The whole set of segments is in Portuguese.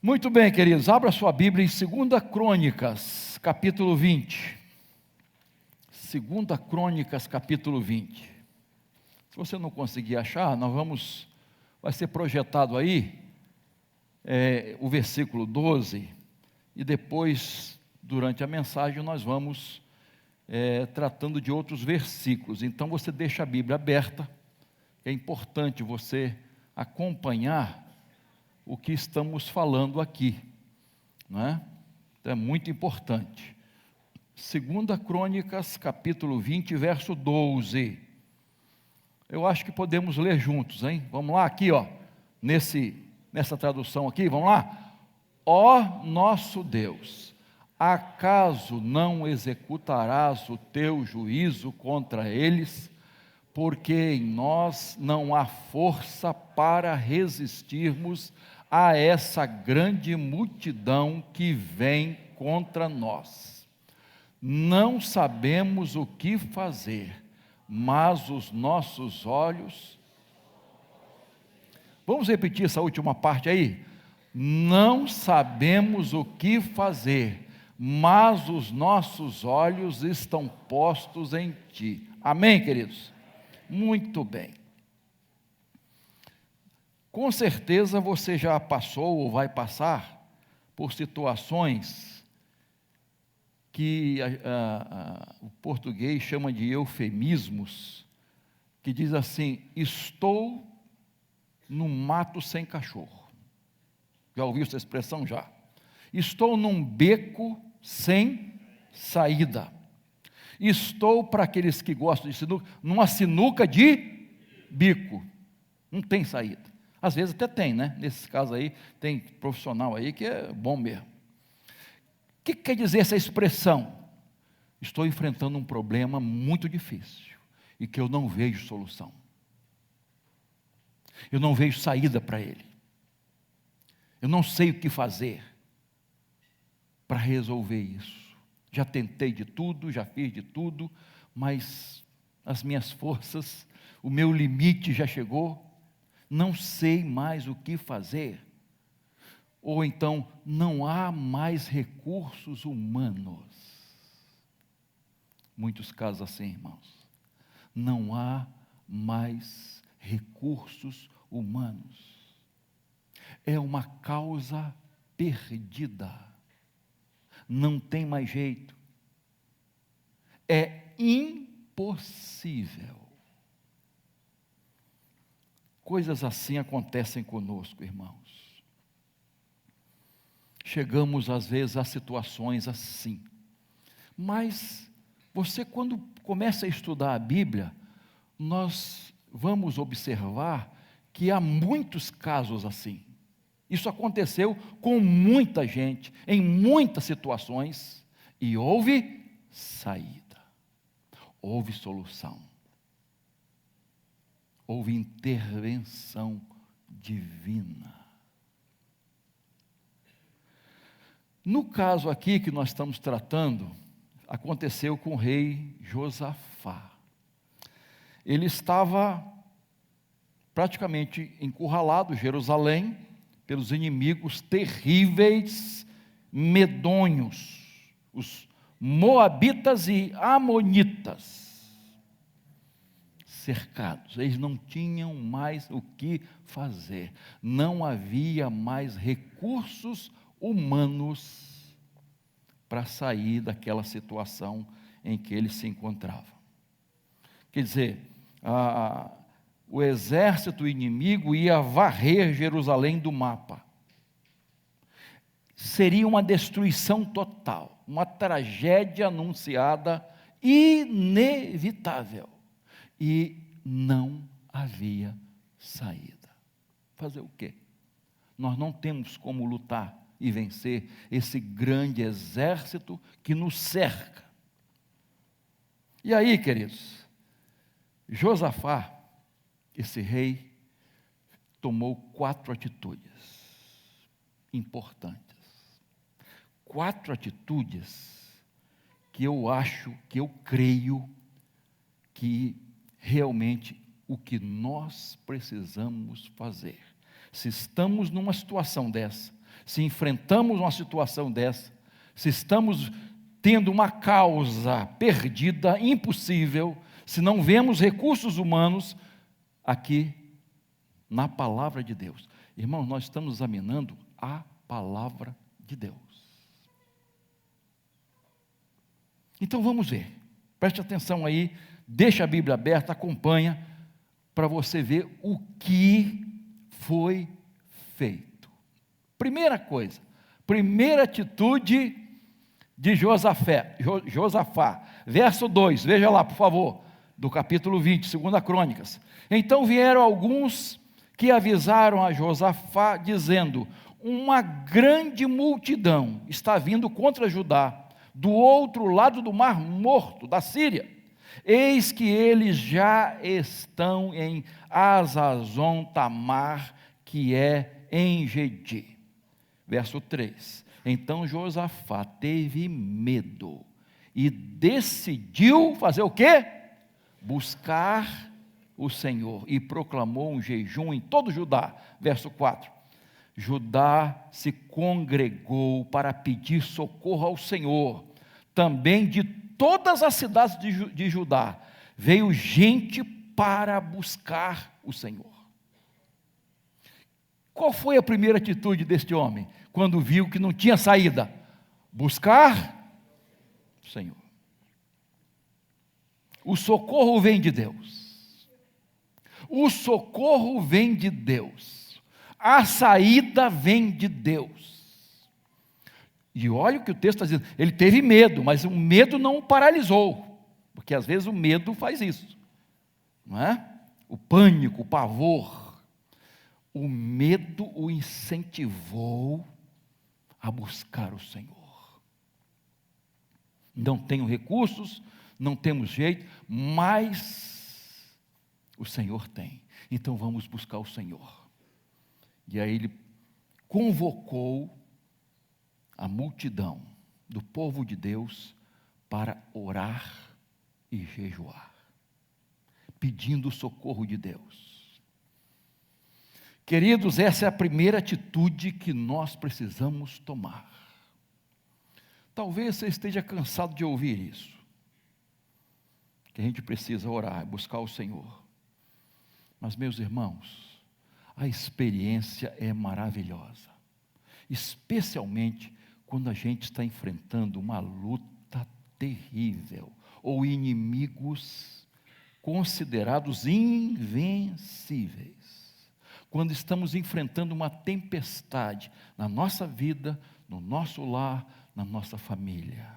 Muito bem, queridos, abra sua Bíblia em 2 Crônicas, capítulo 20. 2 Crônicas, capítulo 20. Se você não conseguir achar, vai ser projetado aí o versículo 12, e depois, durante a mensagem, nós vamos tratando de outros versículos. Então você deixa a Bíblia aberta, é importante você acompanhar o que estamos falando aqui, não é? Então é muito importante. 2 Crônicas, capítulo 20, verso 12. Eu acho que podemos ler juntos, hein? Vamos lá, aqui, ó, nessa tradução aqui, vamos lá? Ó nosso Deus, acaso não executarás o teu juízo contra eles, porque em nós não há força para resistirmos a essa grande multidão que vem contra nós. Não sabemos o que fazer, mas os nossos olhos... Vamos repetir essa última parte aí? Não sabemos o que fazer, mas os nossos olhos estão postos em Ti. Amém, queridos? Muito bem. Com certeza você já passou ou vai passar por situações que o português chama de eufemismos, que diz assim: estou no mato sem cachorro. Já ouviu essa expressão? Já. Estou num beco sem saída. Estou, para aqueles que gostam de sinuca, numa sinuca de bico. Não tem saída. Às vezes até tem, né? Nesses casos aí, tem profissional aí que é bom mesmo. O que quer dizer essa expressão? Estou enfrentando um problema muito difícil e que eu não vejo solução. Eu não vejo saída para ele. Eu não sei o que fazer para resolver isso. Já tentei de tudo, já fiz de tudo, mas as minhas forças, o meu limite já chegou. Não sei mais o que fazer. Ou então, não há mais recursos humanos. Muitos casos assim, irmãos. Não há mais recursos humanos. É uma causa perdida. Não tem mais jeito. É impossível. Coisas assim acontecem conosco, irmãos. Chegamos às vezes a situações assim. Mas você, quando começa a estudar a Bíblia, nós vamos observar que há muitos casos assim. Isso aconteceu com muita gente, em muitas situações, e houve saída, houve solução. Houve intervenção divina. No caso aqui que nós estamos tratando, aconteceu com o rei Josafá. Ele estava praticamente encurralado, Jerusalém, pelos inimigos terríveis, medonhos, os moabitas e amonitas. Cercados, eles não tinham mais o que fazer, não havia mais recursos humanos para sair daquela situação em que eles se encontravam. Quer dizer, o exército inimigo ia varrer Jerusalém do mapa. Seria uma destruição total, uma tragédia anunciada, inevitável. E não havia saída. Fazer o quê? Nós não temos como lutar e vencer esse grande exército que nos cerca. E aí, queridos, Josafá, esse rei, tomou 4 atitudes importantes. 4 atitudes que eu creio que realmente o que nós precisamos fazer. Se estamos numa situação dessa, se enfrentamos uma situação dessa, se estamos tendo uma causa perdida, impossível, se não vemos recursos humanos aqui na palavra de Deus. Irmãos, nós estamos examinando a palavra de Deus. Então vamos ver, preste atenção aí, deixa a Bíblia aberta, acompanha, para você ver o que foi feito. Primeira coisa, primeira atitude de Josafá, verso 2, veja lá por favor, do capítulo 20, 2 Crônicas. Então vieram alguns que avisaram a Josafá, dizendo, uma grande multidão está vindo contra Judá, do outro lado do Mar Morto, da Síria. Eis que eles já estão em Hazazon Tamar, que é em Gedi. Verso 3. Então Josafá teve medo e decidiu fazer o quê? Buscar o Senhor, e proclamou um jejum em todo Judá. Verso 4. Judá se congregou para pedir socorro ao Senhor. Também de todas as cidades de Judá veio gente para buscar o Senhor. Qual foi a primeira atitude deste homem, quando viu que não tinha saída? Buscar o Senhor. O socorro vem de Deus. O socorro vem de Deus. A saída vem de Deus. E olha o que o texto está dizendo, ele teve medo, mas o medo não o paralisou, porque às vezes o medo faz isso, não é? O pânico, o pavor, o medo o incentivou a buscar o Senhor. Não tenho recursos, não temos jeito, mas o Senhor tem, então vamos buscar o Senhor. E aí ele convocou a multidão do povo de Deus para orar e jejuar, pedindo o socorro de Deus. Queridos, essa é a primeira atitude que nós precisamos tomar. Talvez você esteja cansado de ouvir isso, que a gente precisa orar, buscar o Senhor. Mas, meus irmãos, a experiência é maravilhosa, especialmente quando a gente está enfrentando uma luta terrível, ou inimigos considerados invencíveis. Quando estamos enfrentando uma tempestade na nossa vida, no nosso lar, na nossa família.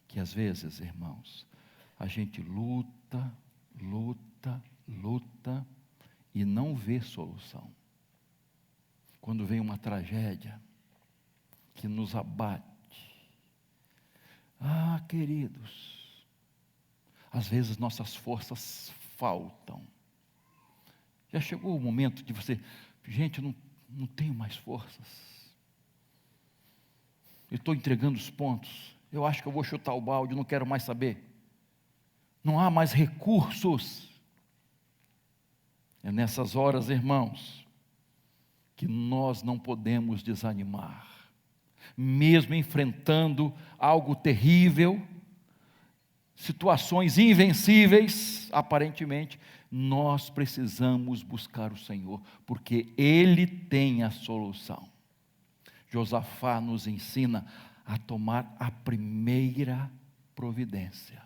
Que às vezes, irmãos, a gente luta e não vê solução. Quando vem uma tragédia que nos abate. Queridos, às vezes nossas forças faltam. Já chegou o momento de você, gente, eu não tenho mais forças. Eu estou entregando os pontos. Eu acho que eu vou chutar o balde, não quero mais saber. Não há mais recursos. É nessas horas, irmãos, que nós não podemos desanimar. Mesmo enfrentando algo terrível, situações invencíveis, aparentemente, nós precisamos buscar o Senhor, porque Ele tem a solução. Josafá nos ensina a tomar a primeira providência.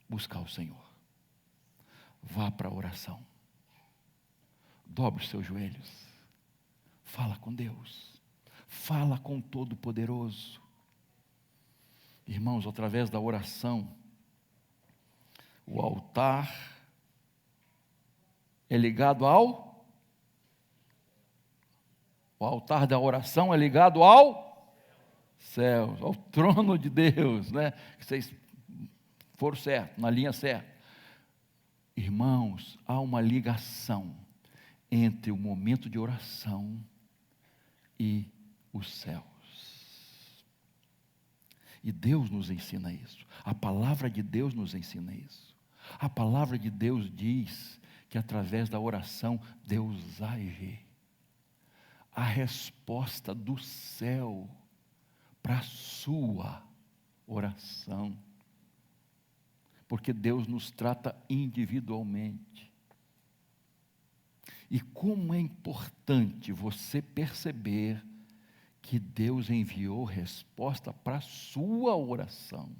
Buscar o Senhor. Vá para a oração. Dobre os seus joelhos. Fala com Deus. Fala com o Todo-Poderoso. Irmãos, através da oração, o altar é ligado ao... O altar da oração é ligado ao céu, ao trono de Deus, né? Vocês foram certos, na linha certa. Irmãos, há uma ligação entre o momento de oração e os céus. E Deus nos ensina isso. A palavra de Deus nos ensina isso. A palavra de Deus diz que através da oração Deus age. a resposta do céu para a sua oração. Porque Deus nos trata individualmente. E como é importante você perceber que Deus enviou resposta para a sua oração.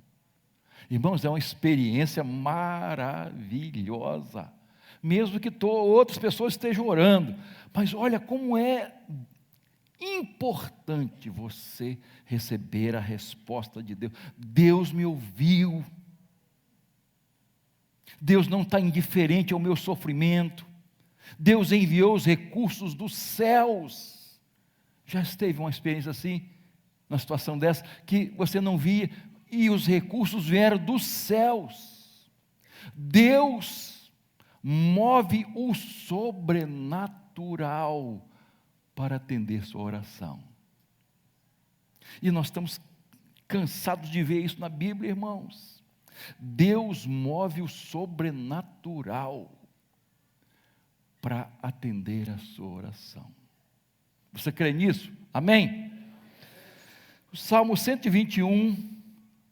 Irmãos, é uma experiência maravilhosa. Mesmo que outras pessoas estejam orando. Mas olha como é importante você receber a resposta de Deus. Deus me ouviu. Deus não está indiferente ao meu sofrimento. Deus enviou os recursos dos céus. Já esteve uma experiência assim, numa situação dessa, que você não via, e os recursos vieram dos céus. Deus move o sobrenatural para atender sua oração. E nós estamos cansados de ver isso na Bíblia, irmãos. Deus move o sobrenatural para atender a sua oração. Você crê nisso? Amém? O Salmo 121,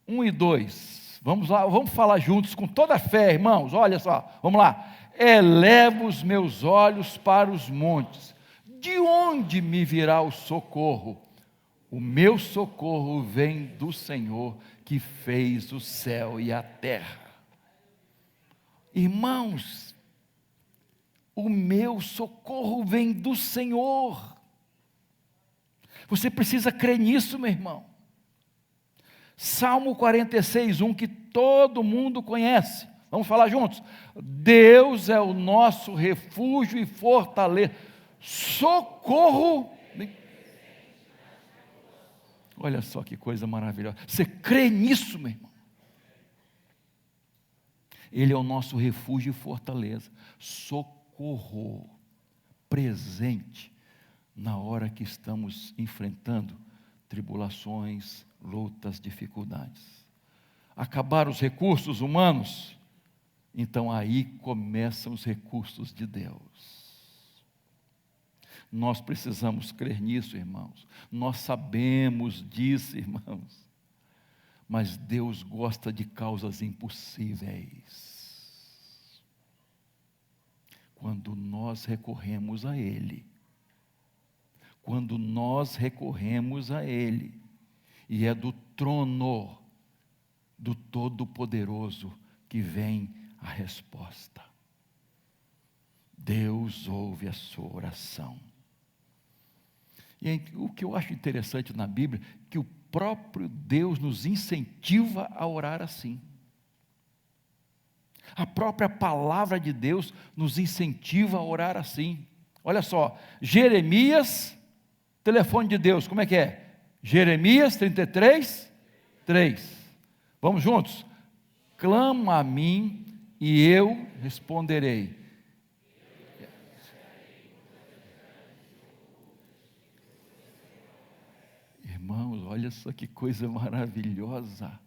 1 e 2. Vamos lá, vamos falar juntos com toda a fé, irmãos. Olha só, vamos lá. Elevo os meus olhos para os montes. De onde me virá o socorro? O meu socorro vem do Senhor, que fez o céu e a terra. Irmãos, o meu socorro vem do Senhor. Você precisa crer nisso, meu irmão. Salmo 46, 1, que todo mundo conhece. Vamos falar juntos. Deus é o nosso refúgio e fortaleza. Socorro. Olha só que coisa maravilhosa. Você crê nisso, meu irmão? Ele é o nosso refúgio e fortaleza. Socorro presente na hora que estamos enfrentando tribulações, lutas, dificuldades. Acabar os recursos humanos, então aí começam os recursos de Deus. Nós precisamos crer nisso, irmãos. Nós sabemos disso, irmãos. Mas Deus gosta de causas impossíveis. Quando nós recorremos a Ele. Quando nós recorremos a Ele. E é do trono do Todo-Poderoso que vem a resposta. Deus ouve a sua oração. E o que eu acho interessante na Bíblia, que o próprio Deus nos incentiva a orar assim. A própria palavra de Deus nos incentiva a orar assim. Olha só, Jeremias, telefone de Deus, como é que é? Jeremias 33, 3. Vamos juntos? Clama a mim e eu responderei. Irmãos, olha só que coisa maravilhosa.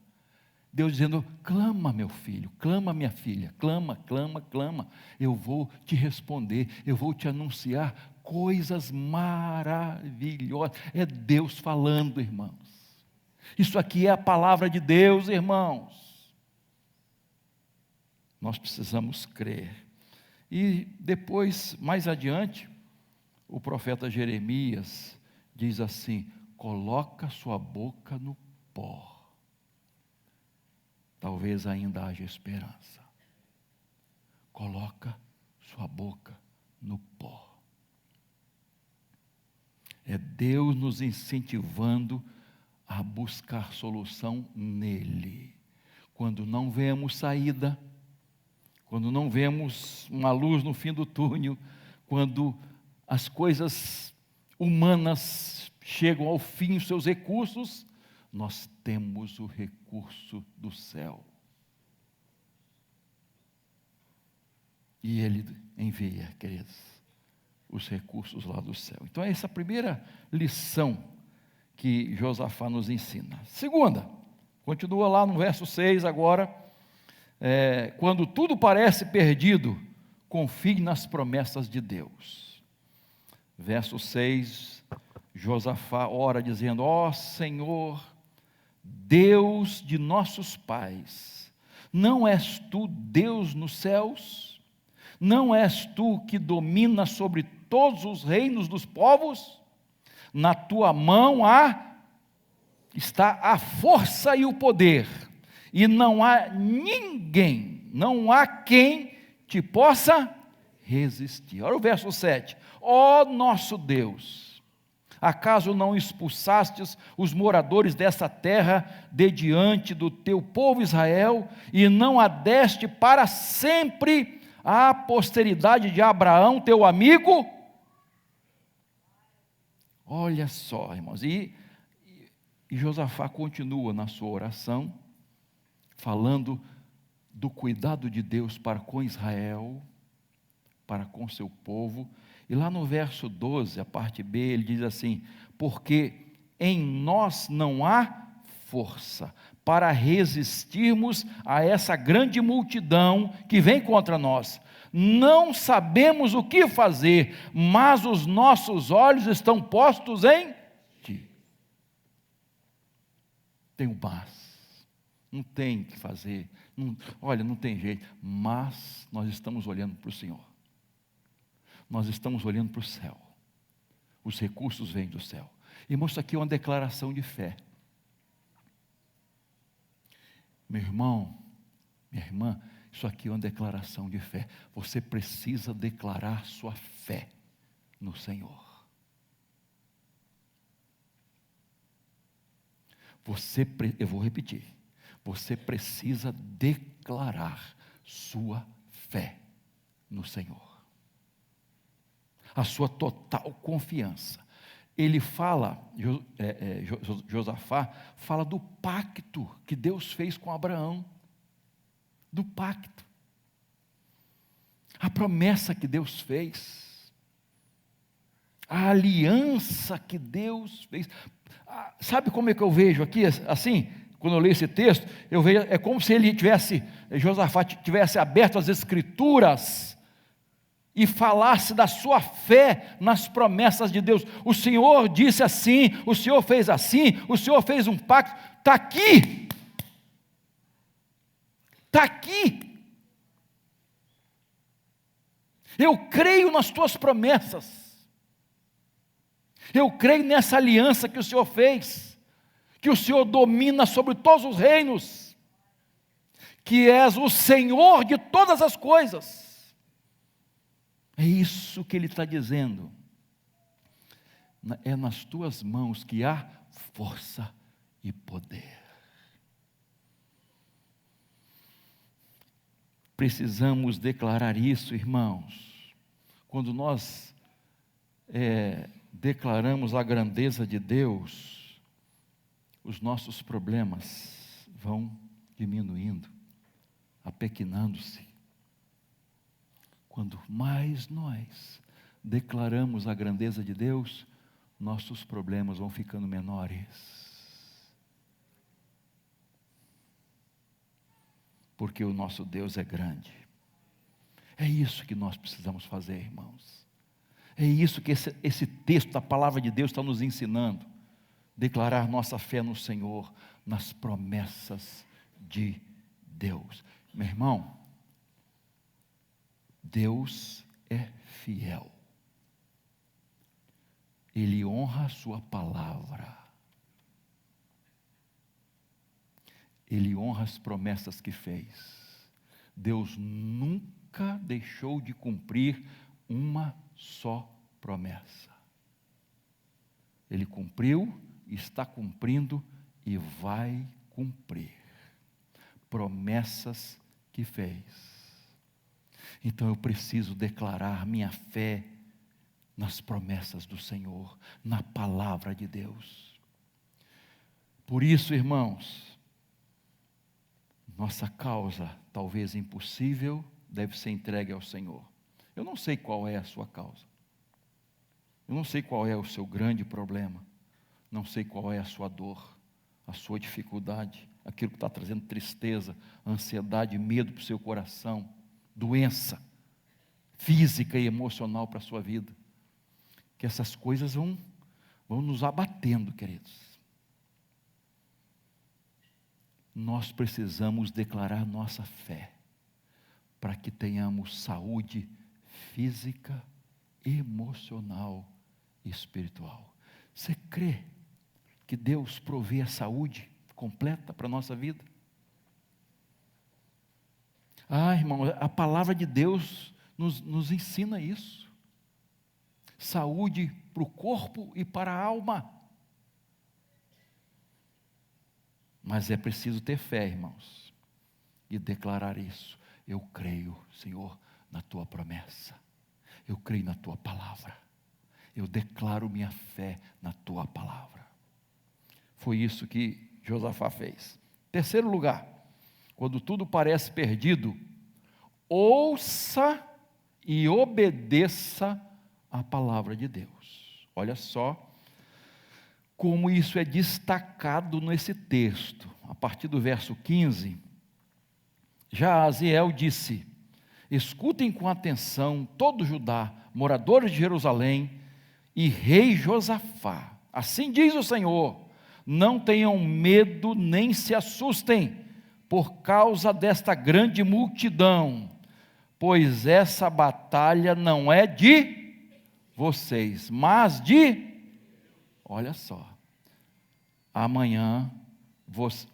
Deus dizendo, clama meu filho, clama minha filha, clama, clama, clama. Eu vou te responder, eu vou te anunciar coisas maravilhosas. É Deus falando, irmãos. Isso aqui é a palavra de Deus, irmãos. Nós precisamos crer. E depois, mais adiante, o profeta Jeremias diz assim, coloca sua boca no pó. Talvez ainda haja esperança. Coloca sua boca no pó. É Deus nos incentivando a buscar solução nele. Quando não vemos saída, quando não vemos uma luz no fim do túnel, quando as coisas humanas chegam ao fim, os seus recursos, nós temos o recurso do céu. E Ele envia, queridos, os recursos lá do céu. Então, essa é a primeira lição que Josafá nos ensina. Segunda, continua lá no verso 6 agora. Quando tudo parece perdido, confie nas promessas de Deus. Verso 6 Josafá ora dizendo: ó Senhor, Deus de nossos pais, não és tu Deus nos céus? Não és tu que domina sobre todos os reinos dos povos? Na tua mão está a força e o poder, e não há ninguém, não há quem te possa resistir. Olha o verso 7. Ó nosso Deus, acaso não expulsastes os moradores dessa terra de diante do teu povo Israel, e não a deste para sempre à posteridade de Abraão, teu amigo? Olha só, irmãos, e Josafá continua na sua oração, falando do cuidado de Deus para com Israel, para com seu povo. E lá no verso 12, a parte B, ele diz assim: porque em nós não há força para resistirmos a essa grande multidão que vem contra nós. Não sabemos o que fazer, mas os nossos olhos estão postos em ti. Tem um mas, não tem o que fazer, olha, não tem jeito, mas nós estamos olhando para o Senhor. Nós estamos olhando para o céu. Os recursos vêm do céu. Irmão, isso aqui é uma declaração de fé. Meu irmão, minha irmã, isso aqui é uma declaração de fé. Você precisa declarar sua fé no Senhor. Eu vou repetir. Você precisa declarar sua fé no Senhor. A sua total confiança. Ele fala, Josafá fala do pacto que Deus fez com Abraão. Do pacto. A promessa que Deus fez. A aliança que Deus fez. Sabe como é que eu vejo aqui, assim, quando eu leio esse texto, eu vejo, é como se Josafá tivesse aberto as Escrituras e falasse da sua fé nas promessas de Deus. O Senhor disse assim, o Senhor fez assim, o Senhor fez um pacto, está aqui, está aqui, eu creio nas tuas promessas, eu creio nessa aliança que o Senhor fez, que o Senhor domina sobre todos os reinos, que és o Senhor de todas as coisas. É isso que ele está dizendo. É nas tuas mãos que há força e poder. Precisamos declarar isso, irmãos. Quando nós declaramos a grandeza de Deus, os nossos problemas vão diminuindo, apequenando-se. Quando mais nós declaramos a grandeza de Deus, nossos problemas vão ficando menores. Porque o nosso Deus é grande. É isso que nós precisamos fazer, irmãos. É isso que esse texto da palavra de Deus está nos ensinando. Declarar nossa fé no Senhor, nas promessas de Deus. Meu irmão, Deus é fiel. Ele honra a sua palavra. Ele honra as promessas que fez. Deus nunca deixou de cumprir uma só promessa. Ele cumpriu, está cumprindo e vai cumprir promessas que fez. Então eu preciso declarar minha fé nas promessas do Senhor, na palavra de Deus. Por isso, irmãos, nossa causa, talvez impossível, deve ser entregue ao Senhor. Eu não sei qual é a sua causa. Eu não sei qual é o seu grande problema. Não sei qual é a sua dor, a sua dificuldade, aquilo que está trazendo tristeza, ansiedade, medo para o seu coração, doença física e emocional para a sua vida. Que essas coisas vão nos abatendo, queridos. Nós precisamos declarar nossa fé, para que tenhamos saúde física, emocional e espiritual. Você crê que Deus provê a saúde completa para a nossa vida? Irmão, a palavra de Deus nos ensina isso. Saúde para o corpo e para a alma. Mas é preciso ter fé, irmãos, e declarar isso. Eu creio, Senhor, na tua promessa. Eu creio na tua palavra. Eu declaro minha fé na tua palavra. Foi isso que Josafá fez. Terceiro lugar, quando tudo parece perdido, ouça e obedeça a palavra de Deus. Olha só como isso é destacado nesse texto. A partir do verso 15, Jaaziel disse: escutem com atenção todo Judá, moradores de Jerusalém e rei Josafá. Assim diz o Senhor: não tenham medo nem se assustem por causa desta grande multidão, pois essa batalha não é de vocês, mas olha só, amanhã,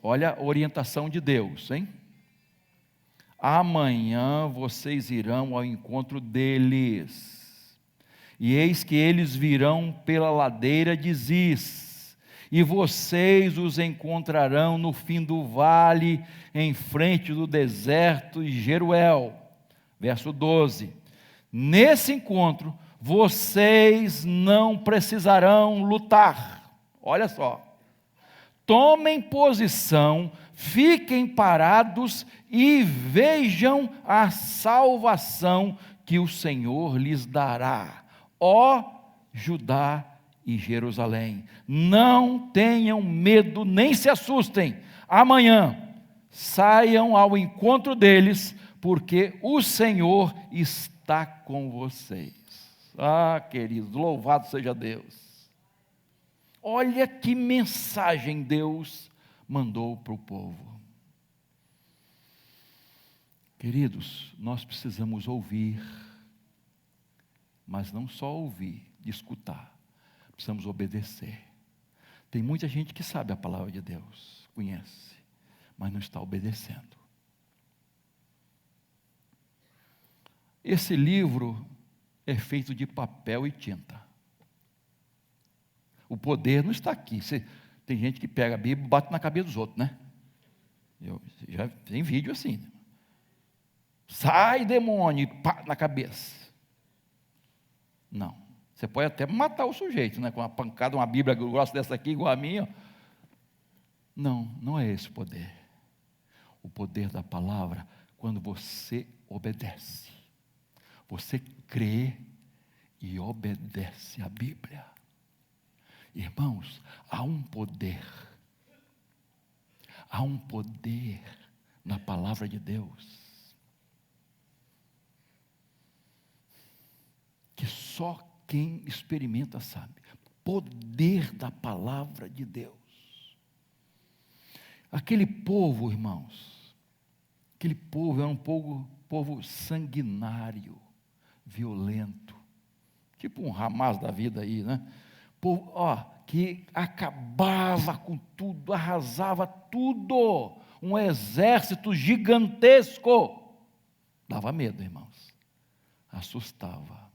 olha a orientação de Deus, hein? Amanhã vocês irão ao encontro deles, e eis que eles virão pela ladeira de Ziz, e vocês os encontrarão no fim do vale, em frente do deserto de Jeruel. Verso 12, nesse encontro, vocês não precisarão lutar. Olha só, tomem posição, fiquem parados e vejam a salvação que o Senhor lhes dará, ó Judá e Jerusalém. Não tenham medo, nem se assustem. Amanhã saiam ao encontro deles, porque o Senhor está com vocês. Queridos, louvado seja Deus. Olha que mensagem Deus mandou para o povo. Queridos, nós precisamos ouvir, mas não só ouvir, de escutar, precisamos obedecer. Tem muita gente que sabe a palavra de Deus, conhece, mas não está obedecendo. Esse livro é feito de papel e tinta. O poder não está aqui. Tem gente que pega a Bíblia e bate na cabeça dos outros, né? Já tem vídeo assim. Sai, demônio, e pá, na cabeça. Não. Você pode até matar o sujeito, né? Com uma pancada, uma Bíblia grossa dessa aqui, igual a minha. Não, não é esse o poder. O poder da palavra, quando você obedece. Você crê e obedece a Bíblia. Irmãos, há um poder na palavra de Deus, que só quem experimenta sabe. Poder da palavra de Deus. Aquele povo, irmãos, aquele povo era um povo sanguinário, violento, tipo um Hamas da vida aí, né? Povo, que acabava com tudo, arrasava tudo, um exército gigantesco, dava medo, irmãos, assustava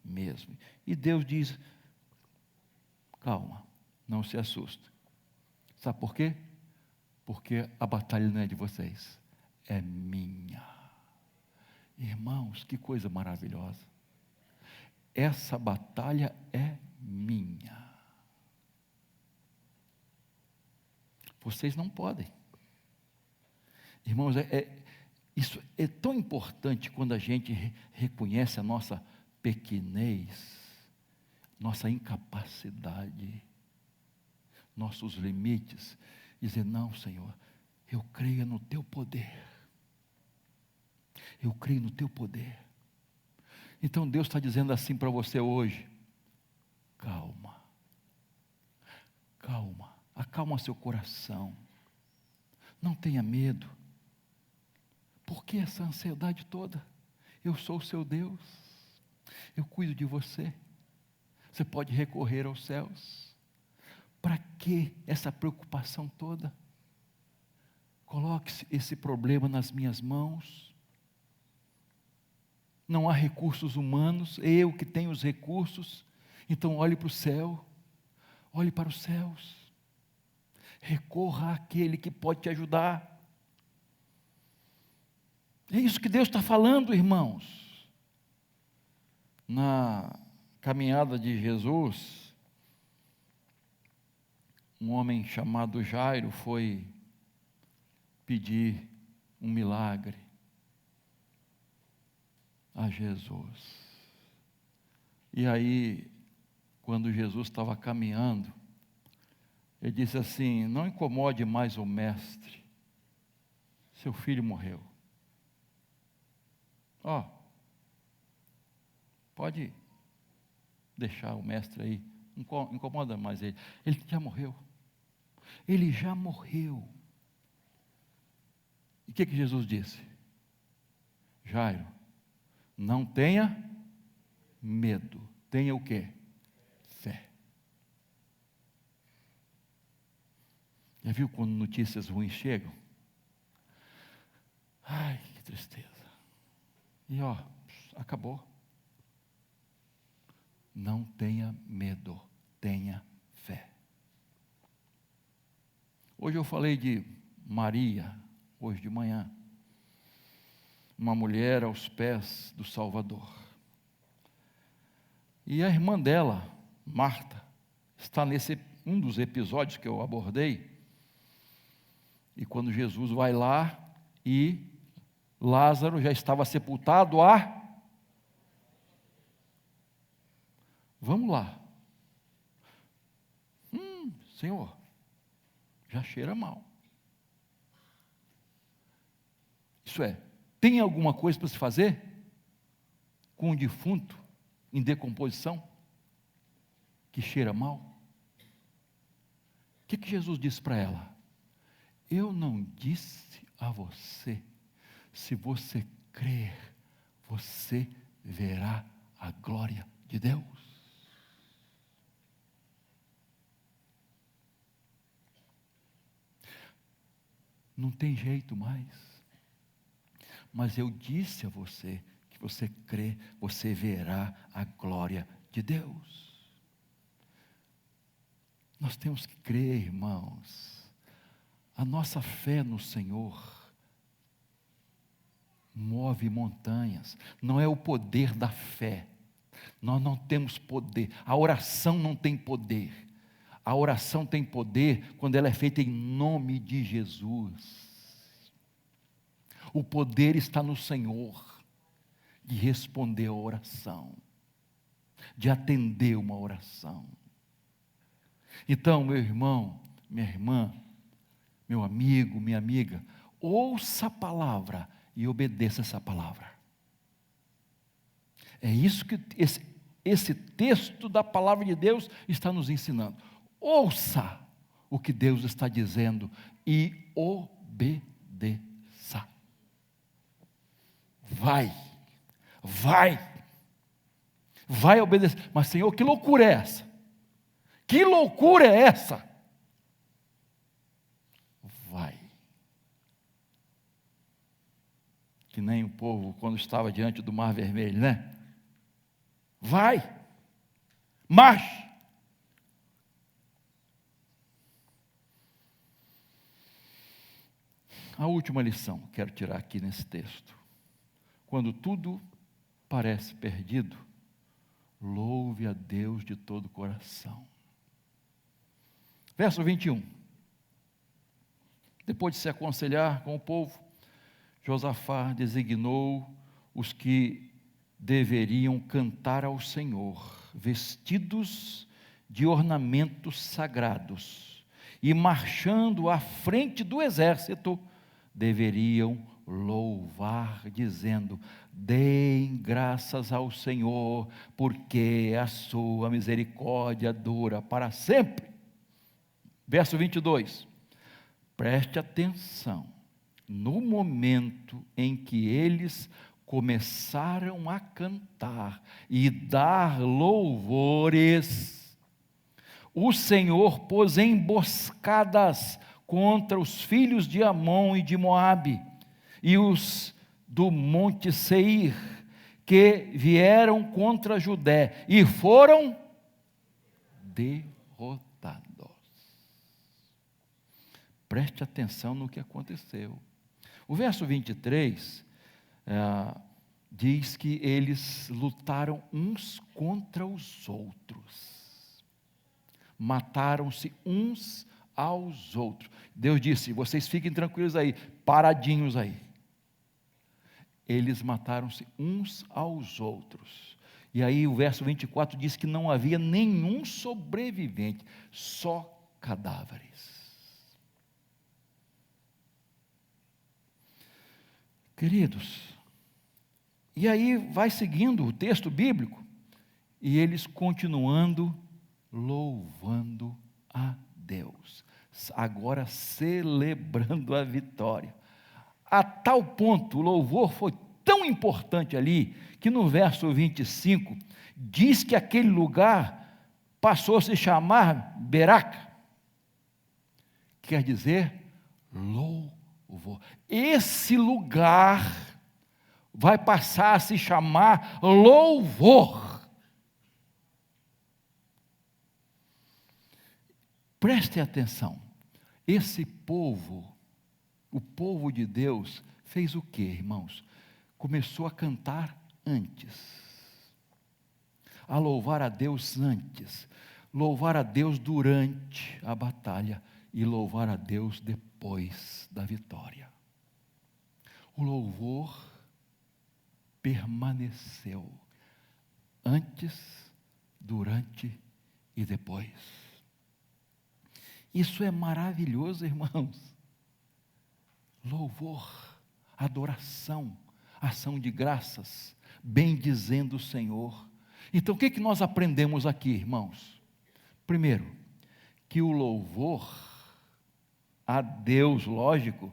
mesmo. E Deus diz: calma, não se assuste. Sabe por quê? Porque a batalha não é de vocês, é minha. Irmãos, que coisa maravilhosa. Essa batalha é minha. Vocês não podem. Irmãos, isso é tão importante quando a gente reconhece a nossa pequenez, nossa incapacidade, nossos limites, dizer: não, Senhor, eu creio no teu poder. Eu creio no teu poder. Então Deus está dizendo assim para você hoje: calma. Calma, acalma seu coração. Não tenha medo. Por que essa ansiedade toda? Eu sou o seu Deus. Eu cuido de você. Você pode recorrer aos céus. Para que essa preocupação toda? Coloque esse problema nas minhas mãos. Não há recursos humanos, eu que tenho os recursos. Então olhe para o céu, olhe para os céus. Recorra àquele que pode te ajudar. É isso que Deus está falando, irmãos. Na caminhada de Jesus, um homem chamado Jairo foi pedir um milagre a Jesus. E aí, quando Jesus estava caminhando, ele disse assim: não incomode mais o mestre, seu filho morreu. Pode deixar o mestre aí, não incomoda mais ele. Ele já morreu. Ele já morreu. E o que Jesus disse? Jairo, não tenha medo. Tenha o quê? Fé. Já viu quando notícias ruins chegam? Ai, que tristeza. E acabou. Não tenha medo, tenha fé. Hoje eu falei de Maria, hoje de manhã. Uma mulher aos pés do Salvador. E a irmã dela, Marta, está nesse um dos episódios que eu abordei. E quando Jesus vai lá e Lázaro já estava sepultado Vamos lá. Senhor, já cheira mal. Isso é, tem alguma coisa para se fazer com um defunto em decomposição que cheira mal? O que Jesus disse para ela? Eu não disse a você, se você crer, você verá a glória de Deus. Não tem jeito mais. Mas eu disse a você que você crê, você verá a glória de Deus. Nós temos que crer, irmãos. A nossa fé no Senhor move montanhas. Não é o poder da fé. Nós não temos poder. A oração não tem poder. A oração tem poder quando ela é feita em nome de Jesus. O poder está no Senhor de responder a oração, de atender uma oração. Então, meu irmão, minha irmã, meu amigo, minha amiga, ouça a palavra e obedeça essa palavra. É isso que esse texto da palavra de Deus está nos ensinando. Ouça o que Deus está dizendo e obedeça. Vai obedecer. Mas Senhor, que loucura é essa? Que loucura é essa? Vai. Que nem o povo quando estava diante do Mar Vermelho, né? Vai. Marche. A última lição que quero tirar aqui nesse texto. Quando tudo parece perdido, louve a Deus de todo o coração. Verso 21. Depois de se aconselhar com o povo, Josafá designou os que deveriam cantar ao Senhor, vestidos de ornamentos sagrados, e marchando à frente do exército, deveriam louvar, dizendo: deem graças ao Senhor, porque a sua misericórdia dura para sempre. Verso 22, preste atenção, no momento em que eles começaram a cantar e dar louvores, o Senhor pôs emboscadas contra os filhos de Amon e de Moabe, e os do monte Seir, que vieram contra Judá, e foram derrotados. Preste atenção no que aconteceu. O verso 23 diz que eles lutaram uns contra os outros, mataram-se uns aos outros. Deus disse: vocês fiquem tranquilos aí, paradinhos aí. Eles mataram-se uns aos outros. E aí o verso 24 diz que não havia nenhum sobrevivente, só cadáveres. Queridos, e aí vai seguindo o texto bíblico, e eles continuando louvando a Deus, agora celebrando a vitória. A tal ponto, o louvor foi tão importante ali, que no verso 25, diz que aquele lugar passou a se chamar Beraca, quer dizer louvor. Esse lugar vai passar a se chamar louvor. Preste atenção, esse povo, o povo de Deus, fez o que, irmãos? Começou a cantar antes, a louvar a Deus antes, louvar a Deus durante a batalha e louvar a Deus depois da vitória. O louvor permaneceu antes, durante e depois. Isso é maravilhoso, irmãos. Louvor, adoração, ação de graças, bendizendo o Senhor. Então o que nós aprendemos aqui, irmãos? Primeiro, que o louvor a Deus, lógico,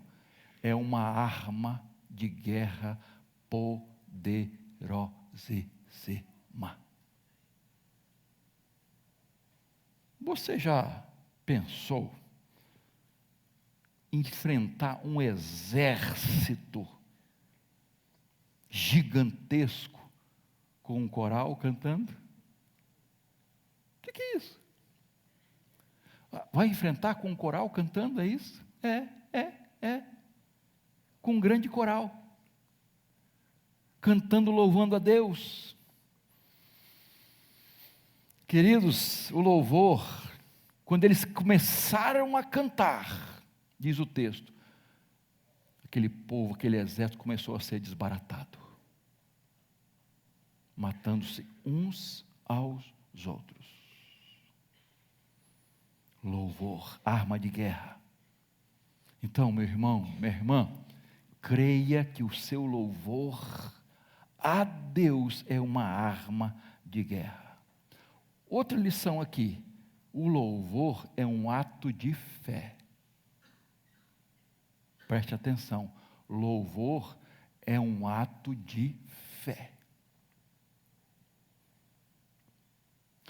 é uma arma de guerra poderosíssima. Você já pensou em enfrentar um exército gigantesco com um coral cantando? O que é isso? Vai enfrentar com um coral cantando, é isso? É. Com um grande coral, cantando, louvando a Deus. Queridos, o louvor, quando eles começaram a cantar, diz o texto, aquele povo, aquele exército começou a ser desbaratado, matando-se uns aos outros. Louvor, arma de guerra. Então, meu irmão, minha irmã, creia que o seu louvor a Deus é uma arma de guerra. Outra lição aqui, o louvor é um ato de fé. Preste atenção, louvor é um ato de fé.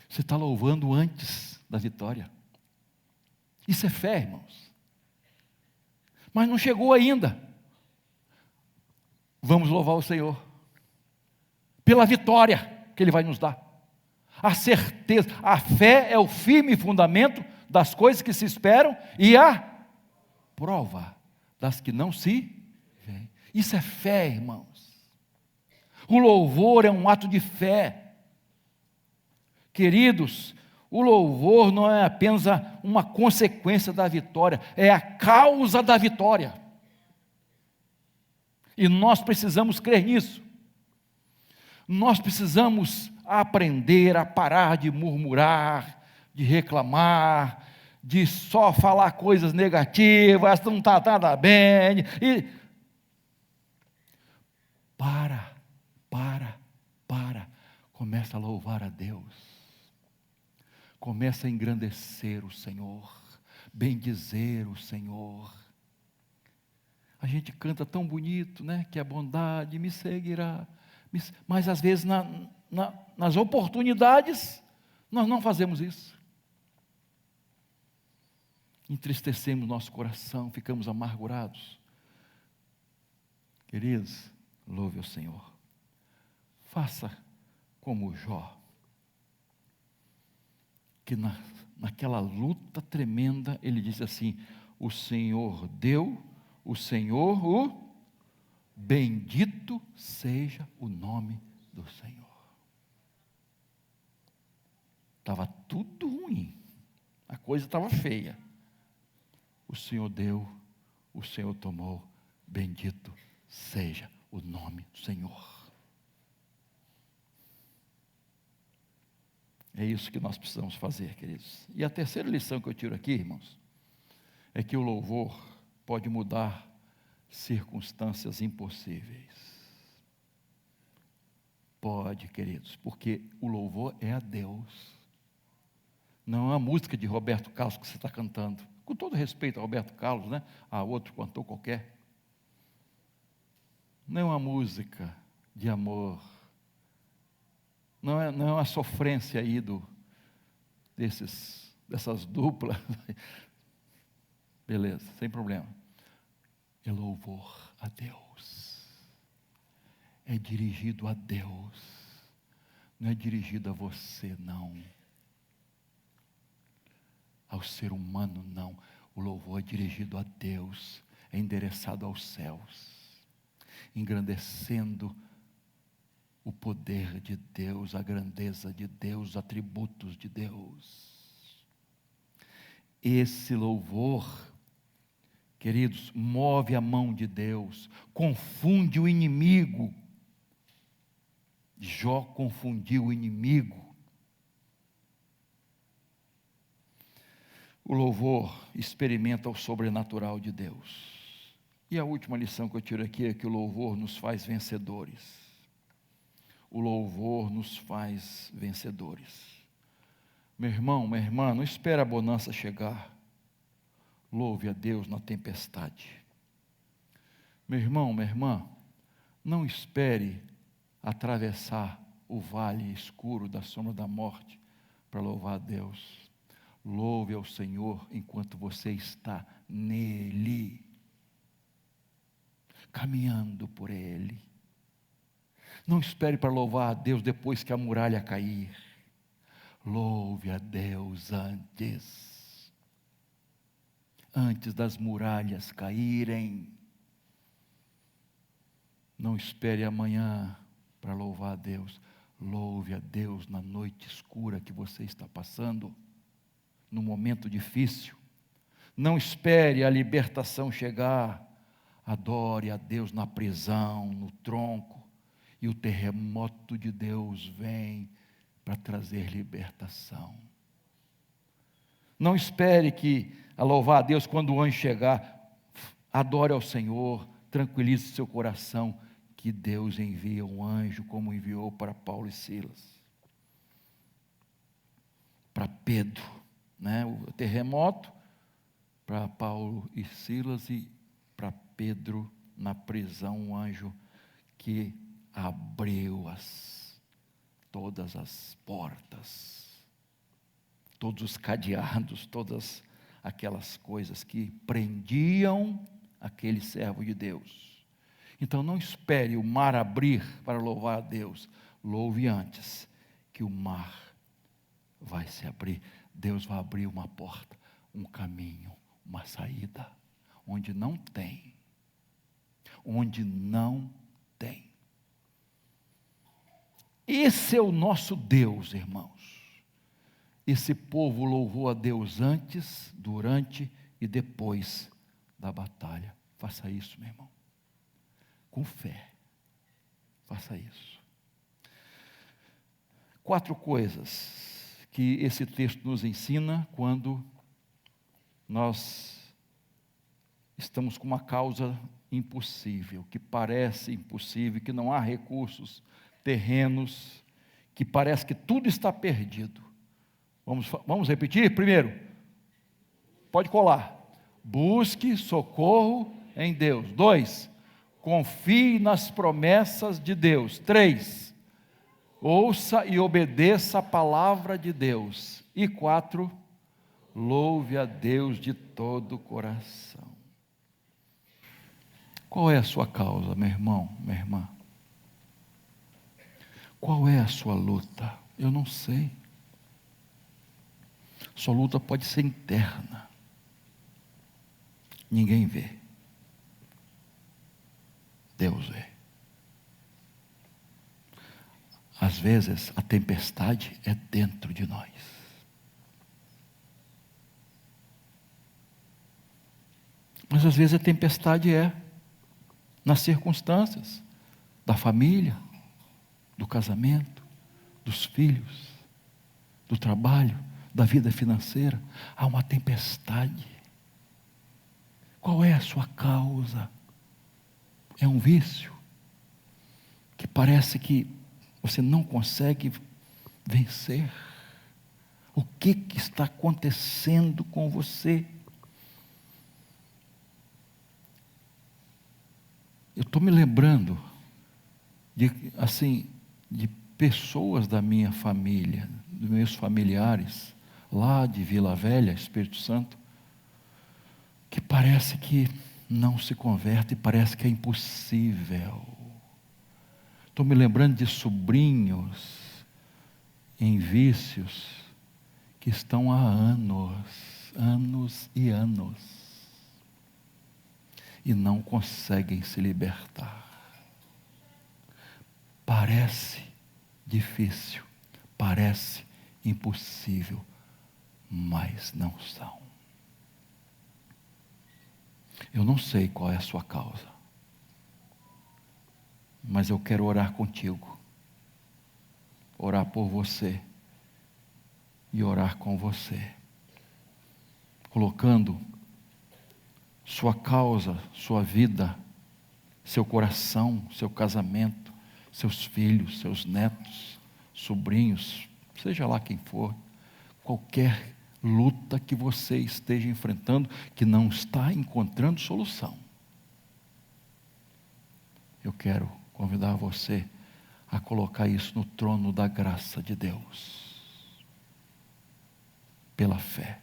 Você está louvando antes da vitória. Isso é fé, irmãos. Mas não chegou ainda. Vamos louvar o Senhor pela vitória que Ele vai nos dar. A certeza, a fé é o firme fundamento das coisas que se esperam e a prova das que não se veem. Isso é fé, irmãos. O louvor é um ato de fé. Queridos, o louvor não é apenas uma consequência da vitória, é a causa da vitória. E nós precisamos crer nisso. Nós precisamos aprender a parar de murmurar, de reclamar, de só falar coisas negativas, não está nada bem. para. Começa a louvar a Deus. Começa a engrandecer o Senhor, bendizer o Senhor. A gente canta tão bonito, né? Que a bondade me seguirá. Mas às vezes nas oportunidades, nós não fazemos isso. Entristecemos nosso coração, ficamos amargurados. Queridos, louve ao Senhor. Faça como Jó, que naquela luta tremenda, ele diz assim: o Senhor deu, o Senhor o bendito seja o nome do Senhor. Estava tudo ruim, a coisa estava feia. O Senhor deu, o Senhor tomou, bendito seja o nome do Senhor. É isso que nós precisamos fazer, queridos. E a terceira lição que eu tiro aqui, irmãos, é que o louvor pode mudar circunstâncias impossíveis. Pode, queridos, porque o louvor é a Deus. Não é a música de Roberto Carlos que você está cantando. Com todo respeito a Roberto Carlos, né? A outro cantor qualquer. Não é uma música de amor. Não é uma sofrência aí dessas duplas. Beleza, sem problema. É louvor a Deus. É dirigido a Deus. Não é dirigido a você, não. Ao ser humano, não. O louvor é dirigido a Deus. É endereçado aos céus. Engrandecendo o poder de Deus, a grandeza de Deus, os atributos de Deus. Esse louvor, queridos, move a mão de Deus, confunde o inimigo. Jó confundiu o inimigo. O louvor experimenta o sobrenatural de Deus. E a última lição que eu tiro aqui é que o louvor nos faz vencedores. O louvor nos faz vencedores. Meu irmão, minha irmã, não espere a bonança chegar. Louve a Deus na tempestade. Meu irmão, minha irmã, não espere atravessar o vale escuro da sombra da morte para louvar a Deus. Louve ao Senhor enquanto você está nele, caminhando por Ele. Não espere para louvar a Deus depois que a muralha cair. Louve a Deus antes das muralhas caírem. Não espere amanhã para louvar a Deus. Louve a Deus na noite escura que você está passando, no momento difícil. Não espere a libertação chegar. Adore a Deus na prisão, no tronco. E o terremoto de Deus vem para trazer libertação. Não espere a louvar a Deus quando o anjo chegar. Adore ao Senhor, tranquilize seu coração, que Deus envia um anjo como enviou para Paulo e Silas. Para Pedro, né? O terremoto, para Paulo e Silas, e para Pedro na prisão, um anjo que abriu todas as portas, todos os cadeados, todas aquelas coisas que prendiam aquele servo de Deus. Então não espere o mar abrir para louvar a Deus. Louve antes que o mar vai se abrir. Deus vai abrir uma porta, um caminho, uma saída, onde não tem. Onde não tem. Esse é o nosso Deus, irmãos. Esse povo louvou a Deus antes, durante e depois da batalha. Faça isso, meu irmão. Com fé. Faça isso. 4 coisas que esse texto nos ensina quando nós estamos com uma causa impossível, que parece impossível, que não há recursos terrenos, que parece que tudo está perdido. Vamos repetir? Primeiro, pode colar. Busque socorro em Deus. 2, confie nas promessas de Deus. 3, ouça e obedeça a palavra de Deus. E 4, louve a Deus de todo o coração. Qual é a sua causa, meu irmão, minha irmã? Qual é a sua luta? Eu não sei. Sua luta pode ser interna. Ninguém vê. Deus vê. Às vezes a tempestade é dentro de nós. Mas às vezes a tempestade é nas circunstâncias da família, do casamento, dos filhos, do trabalho, da vida financeira. Há uma tempestade. Qual é a sua causa? É um vício que parece que você não consegue vencer. O que está acontecendo com você? Eu estou me lembrando de pessoas da minha família, dos meus familiares, lá de Vila Velha, Espírito Santo, que parece que não se converte, parece que é impossível. Estou me lembrando de sobrinhos em vícios que estão há anos e anos, e não conseguem se libertar. Parece difícil, parece impossível, mas não são. Eu não sei qual é a sua causa, mas eu quero orar contigo, orar por você e orar com você, colocando sua causa, sua vida, seu coração, seu casamento, seus filhos, seus netos, sobrinhos, seja lá quem for, qualquer luta que você esteja enfrentando, que não está encontrando solução. Eu quero convidar você a colocar isso no trono da graça de Deus, pela fé.